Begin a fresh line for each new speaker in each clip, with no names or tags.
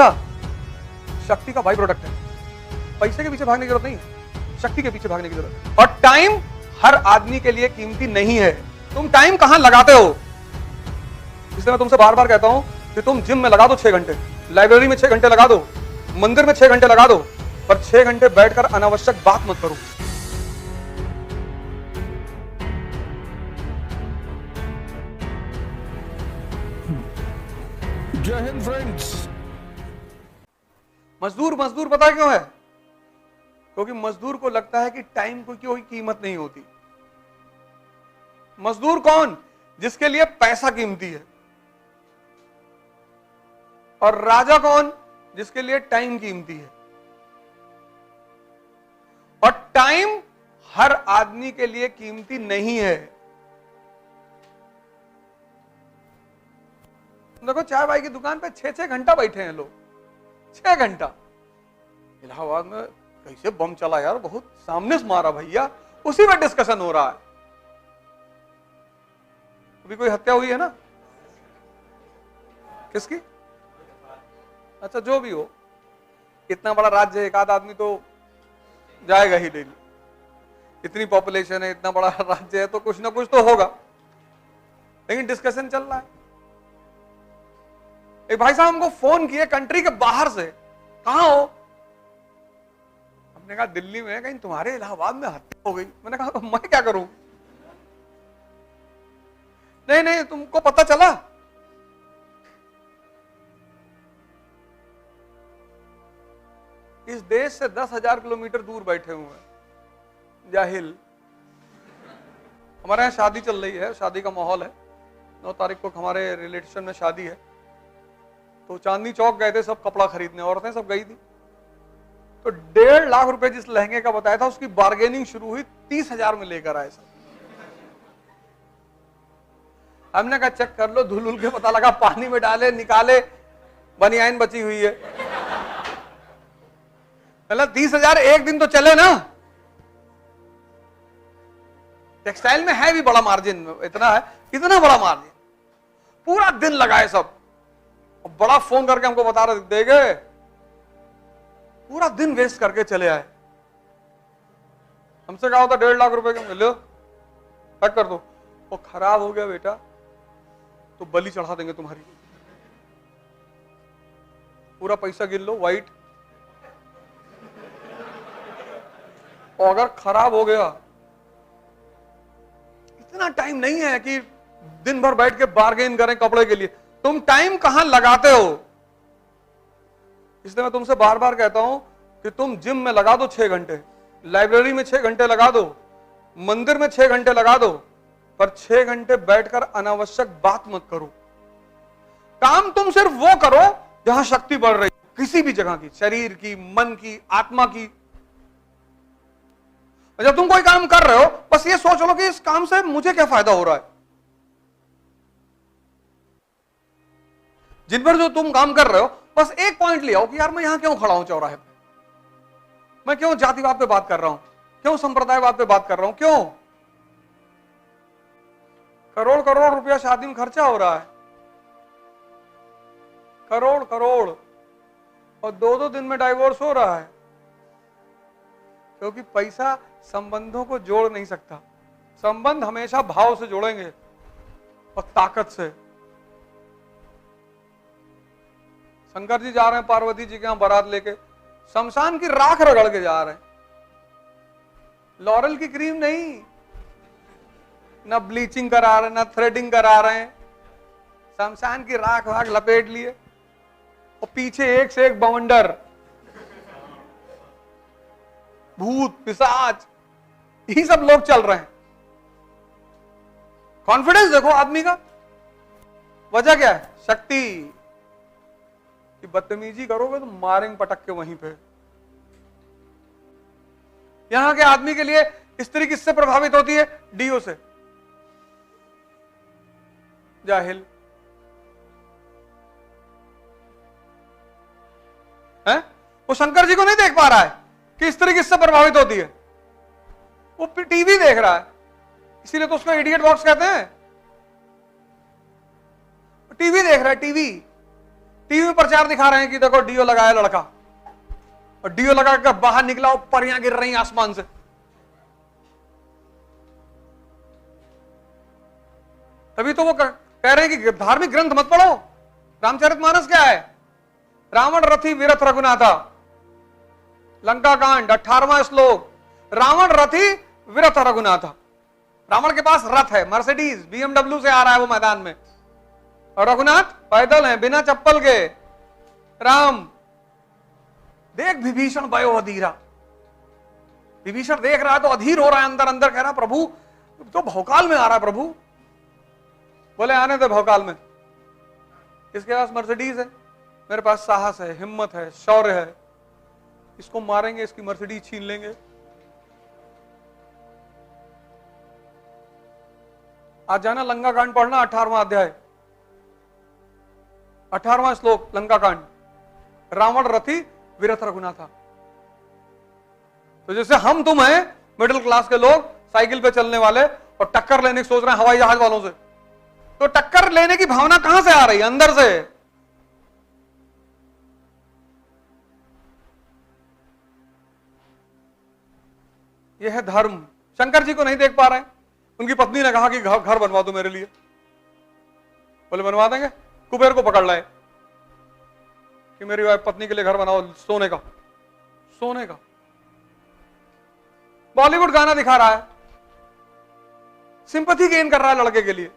पैसा शक्ति का बाई प्रोडक्ट है। पैसे के पीछे भागने की जरूरत नहीं है, शक्ति के पीछे भागने की जरूरत है। और टाइम हर आदमी के लिए कीमती नहीं है। तुम टाइम कहां लगाते हो, इसलिए मैं तुमसे बार बार कहता हूं कि तुम जिम में लगा दो 6 घंटे, लाइब्रेरी में 6 घंटे लगा दो, मंदिर में 6 घंटे लगा दो, पर 6 घंटे बैठकर अनावश्यक बात मत करो।
जय हिंद फ्रेंड्स।
मजदूर मजदूर पता क्यों है? क्योंकि मजदूर को लगता है कि टाइम को कोई कीमत नहीं होती। मजदूर कौन? जिसके लिए पैसा कीमती है। और राजा कौन? जिसके लिए टाइम कीमती है। और टाइम हर आदमी के लिए कीमती नहीं है। देखो चाय भाई की दुकान पे 6-6 घंटा बैठे हैं लोग, 6 घंटा। इलाहाबाद में कैसे बम चला यार, बहुत सामने से मारा भैया, उसी में डिस्कशन हो रहा है। अभी कोई हत्या हुई है ना, किसकी? अच्छा जो भी हो, इतना बड़ा राज्य है, एक आध आदमी तो जाएगा ही डेली। इतनी पॉपुलेशन है, इतना बड़ा राज्य है, तो कुछ ना कुछ तो होगा। लेकिन डिस्कशन चल रहा है। एक भाई साहब हमको फोन किए कंट्री के बाहर से, कहां हो? हमने कहा दिल्ली में। कहीं तुम्हारे इलाहाबाद में हत्या हो गई। मैंने कहा तो मैं क्या करूं? नहीं नहीं, तुमको पता चला? इस देश से 10,000 किलोमीटर दूर बैठे हुए हैं जाहिल। हमारे यहां शादी चल रही है, शादी का माहौल है। 9 तारीख को हमारे रिलेशन में शादी है, तो चांदनी चौक गए थे सब कपड़ा खरीदने, औरतें सब गई थी। तो 1.5 लाख रुपए जिस लहंगे का बताया था, उसकी बार्गेनिंग शुरू हुई, 30,000 में लेकर आए सब। हमने कहा चेक कर लो, धुल के पता लगा पानी में डाले निकाले बनियाइन बची हुई है। मतलब 30,000 एक दिन तो चले ना। टेक्सटाइल में है भी बड़ा मार्जिन, इतना है, इतना बड़ा मार्जिन। पूरा दिन लगाए सब, बड़ा फोन करके हमको बता रहे देगे, पूरा दिन वेस्ट करके चले आए। हमसे कहा होता 1.5 लाख रुपए के, लो पैक कर दो। वो खराब हो गया बेटा तो बलि चढ़ा देंगे तुम्हारी। पूरा पैसा गिन लो वाइट, और अगर खराब हो गया, इतना टाइम नहीं है कि दिन भर बैठ के बार्गेन करें कपड़े के लिए। तुम टाइम कहां लगाते हो? इसलिए मैं तुमसे बार बार कहता हूं कि तुम जिम में लगा दो 6 घंटे, लाइब्रेरी में 6 घंटे लगा दो, मंदिर में 6 घंटे लगा दो, पर 6 घंटे बैठकर अनावश्यक बात मत करो। काम तुम सिर्फ वो करो जहां शक्ति बढ़ रही, किसी भी जगह की, शरीर की, मन की, आत्मा की। जब तुम कोई काम कर रहे हो, बस ये सोच लो कि इस काम से मुझे क्या फायदा हो रहा है। जिन पर जो तुम काम कर रहे हो, बस एक पॉइंट ले आओ कि यार मैं यहां क्यों खड़ा हूं चौराहे पे, मैं क्यों जातिवाद पे बात कर रहा हूं, क्यों संप्रदायवाद पे बात कर रहा हूं, क्यों? करोड़ करोड़ रुपया शादी में खर्चा हो रहा है, करोड़ करोड़, और 2-2 दिन में डाइवोर्स हो रहा है, क्योंकि पैसा संबंधों को जोड़ नहीं सकता। संबंध हमेशा भाव से जोड़ेंगे और ताकत से। शंकर जी जा रहे हैं पार्वती जी के यहां बारात लेके, शमशान की राख रगड़ के जा रहे हैं, लॉरल की क्रीम नहीं, ना ब्लीचिंग करा रहे, ना थ्रेडिंग करा रहे हैं, शमशान की राख वाख लपेट लिए, और पीछे एक से एक बवंडर, भूत पिशाच, यही सब लोग चल रहे हैं। कॉन्फिडेंस देखो आदमी का, वजह क्या है? शक्ति। कि बदतमीजी करोगे तो मारेंगे पटक के वहीं पे। यहां के आदमी के लिए स्त्री किससे प्रभावित होती है? डीओ से। जाहिल है, वो शंकर जी को नहीं देख पा रहा है कि स्त्री किससे प्रभावित होती है। वो टीवी देख रहा है, इसीलिए तो उसको इडियट बॉक्स कहते हैं। टीवी देख रहा है, टीवी। टीवी में प्रचार दिखा रहे हैं कि देखो डीओ लगाया लड़का, और डीओ लगा कर बाहर निकला और परियां गिर रही आसमान से। तभी तो वो कह रहे हैं कि धार्मिक ग्रंथ मत पढ़ो। रामचरितमानस क्या है? रावण रथी विरथ रघुनाथा, लंका कांड 18वां श्लोक। रावण रथी विरथ रघुनाथा। रावण के पास रथ है, मर्सिडीज BMW से आ रहा है वो मैदान में, और रघुनाथ पैदल है बिना चप्पल के। राम देख विभीषण भयो अधीरा, विभीषण देख रहा है तो अधीर हो रहा है, अंदर अंदर कह रहा प्रभु तो भौकाल में आ रहा है। प्रभु बोले आने दे भौकाल में, इसके पास मर्सिडीज है, मेरे पास साहस है, हिम्मत है, शौर्य है, इसको मारेंगे, इसकी मर्सिडीज छीन लेंगे। आज जाना लंका कांड पढ़ना, 18वां अध्याय, 18वां श्लोक लंका कांड। रावण रथी विरथ रघुनाथा। तो जैसे हम तुम हैं मिडिल क्लास के लोग, साइकिल पे चलने वाले, और टक्कर लेने की सोच रहे हैं हवाई जहाज वालों से, तो टक्कर लेने की भावना कहां से आ रही है? अंदर से। यह है धर्म। शंकर जी को नहीं देख पा रहे हैं, उनकी पत्नी ने कहा कि घर बनवा दो मेरे लिए। बोले बनवा देंगे। कुबेर को पकड़ लाए कि मेरी वाइफ पत्नी के लिए घर बनाओ, सोने का, सोने का। बॉलीवुड गाना दिखा रहा है, सिंपैथी गेन कर रहा है लड़के के लिए।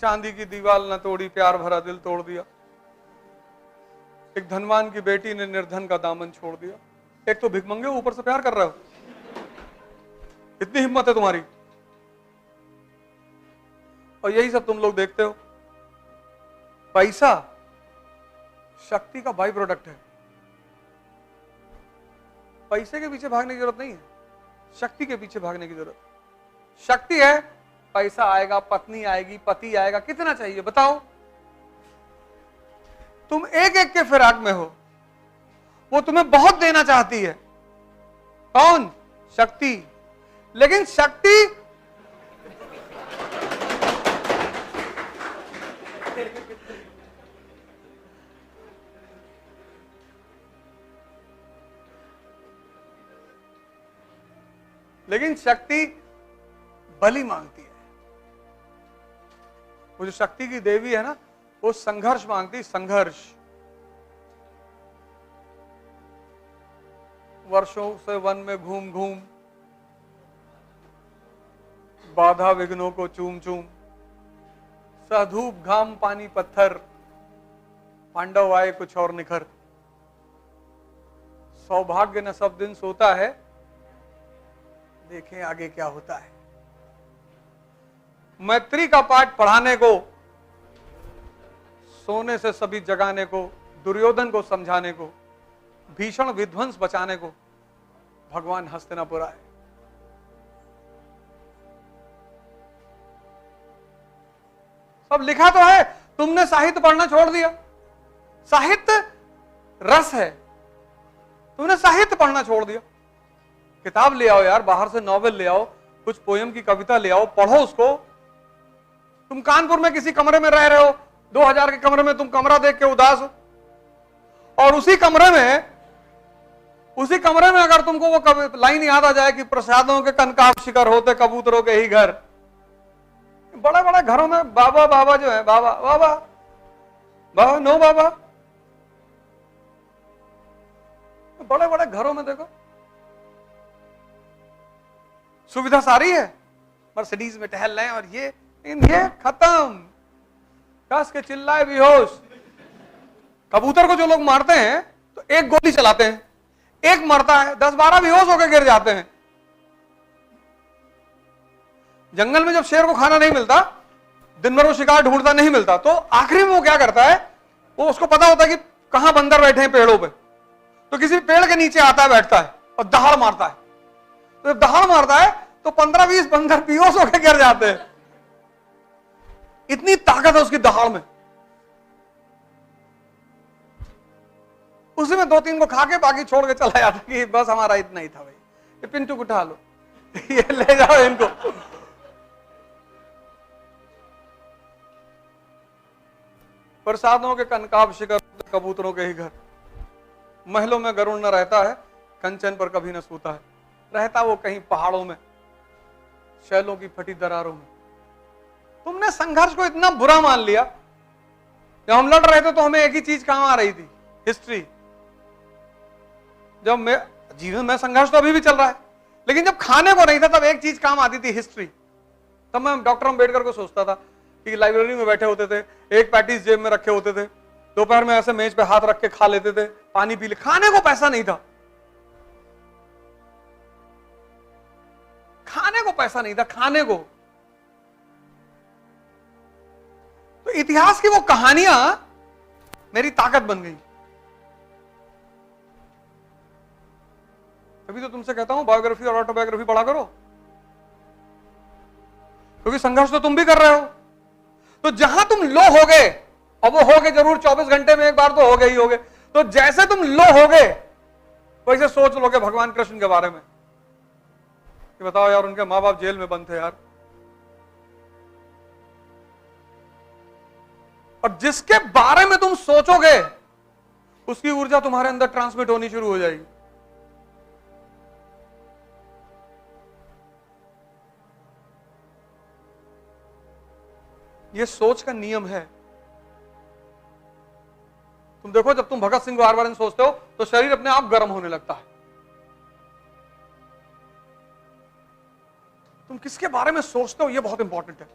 चांदी की दीवार न तोड़ी, प्यार भरा दिल तोड़ दिया। एक धनवान की बेटी ने निर्धन का दामन छोड़ दिया। एक तो भिखमंगे, ऊपर से प्यार कर रहे हो। इतनी हिम्मत है तुम्हारी। और यही सब तुम लोग देखते हो। पैसा शक्ति का बाई प्रोडक्ट है। पैसे के पीछे भागने की जरूरत नहीं है, शक्ति के पीछे भागने की जरूरत। शक्ति है, पैसा आएगा, पत्नी आएगी, पति आएगा, कितना चाहिए बताओ? तुम एक एक के फिराक में हो, वो तुम्हें बहुत देना चाहती है। कौन? शक्ति। लेकिन शक्ति बलि मांगती है। वो जो शक्ति की देवी है ना, वो संघर्ष मांगती, संघर्ष। वर्षों से वन में घूम घूम, बाधा विघ्नों को चूम चूम, सधूप घाम पानी पत्थर, पांडव आए कुछ और निखर। सौभाग्य न सब दिन सोता है, देखें आगे क्या होता है। मैत्री का पाठ पढ़ाने को, सोने से सभी जगाने को, दुर्योधन को समझाने को, भीषण विध्वंस बचाने को भगवान हस्तिनापुर आए। सब लिखा तो है, तुमने साहित्य पढ़ना छोड़ दिया। साहित्य रस है, तुमने साहित्य पढ़ना छोड़ दिया। किताब ले आओ यार, बाहर से नॉवेल ले आओ, कुछ पोयम की कविता ले आओ, पढ़ो उसको। तुम कानपुर में किसी कमरे में रह रहे हो, 2000 के कमरे में तुम कमरा देख के उदास हो, और उसी कमरे में अगर तुमको वो लाइन याद आ जाए कि प्रसादों के कनकाब शिखर होते कबूतरों के ही घर। बड़े बड़े घरों में बाबा बाबा जो है, बाबा बाबा बाबा नो बाबा, बड़े बड़े घरों में देखो सुविधा सारी है, मर्सिडीज में टहल रहे हैं, और ये खत्म, कस के चिल्लाए बेहोश। कबूतर को जो लोग मारते हैं तो एक गोली चलाते हैं, एक मरता है, 10-12 बेहोश होकर गिर जाते हैं। जंगल में जब शेर को खाना नहीं मिलता, दिन भर वो शिकार ढूंढता नहीं मिलता, तो आखिरी में वो क्या करता है, वो उसको पता होता है कि कहां बंदर बैठे हैं पेड़ों पे, तो किसी पेड़ के नीचे आता है, बैठता है और दहाड़ मारता है। तो जब दहाड़ मारता है तो 15-20 बंदर बेहोश होकर गिर जाते हैं। इतनी ताकत है उसकी दहाड़ में। उसी में 2-3 को खा के बाकी छोड़ के चला जाता कि बस हमारा इतना ही था भाई, ये पिंटू को उठा लो, ये ले जाओ इनको। प्रसादों के कनकाब शिखर, कबूतरों के ही घर। महलों में गरुड़ न रहता है, कंचन पर कभी न सोता है, रहता वो कहीं पहाड़ों में, शैलों की फटी दरारों में। तुमने संघर्ष को इतना बुरा मान लिया। जब हम लड़ रहे थे तो हमें एक ही चीज काम आ रही थी, हिस्ट्री। जब मैं जीवन में संघर्ष तो अभी भी चल रहा है, लेकिन जब खाने को नहीं था तब एक चीज काम आती थी, हिस्ट्री। तब मैं डॉक्टर अम्बेडकर को सोचता था कि लाइब्रेरी में बैठे होते थे, एक पैटीज जेब में रखे होते थे, दोपहर में ऐसे मेज पे हाथ रख के खा लेते थे, पानी पी ले। खाने को पैसा नहीं था, खाने को पैसा नहीं था, खाने को। तो इतिहास की वो कहानियां मेरी ताकत बन गई। अभी तो तुमसे कहता हूं बायोग्राफी और ऑटोबायोग्राफी पढ़ा करो, क्योंकि संघर्ष तो तुम भी कर रहे हो। तो जहां तुम लो हो गए, और वो हो गए जरूर, 24 घंटे में एक बार तो हो गए ही हो गए, तो जैसे तुम लो हो गए वैसे सोच लोगे भगवान कृष्ण के बारे में कि बताओ यार, उनके मां बाप जेल में बंद थे यार, और जिसके बारे में तुम सोचोगे उसकी ऊर्जा तुम्हारे अंदर ट्रांसमिट होनी शुरू हो जाएगी। ये सोच का नियम है। तुम देखो, जब तुम भगत सिंह के बारे में सोचते हो तो शरीर अपने आप गर्म होने लगता है। तुम किसके बारे में सोचते हो, ये बहुत इंपॉर्टेंट है।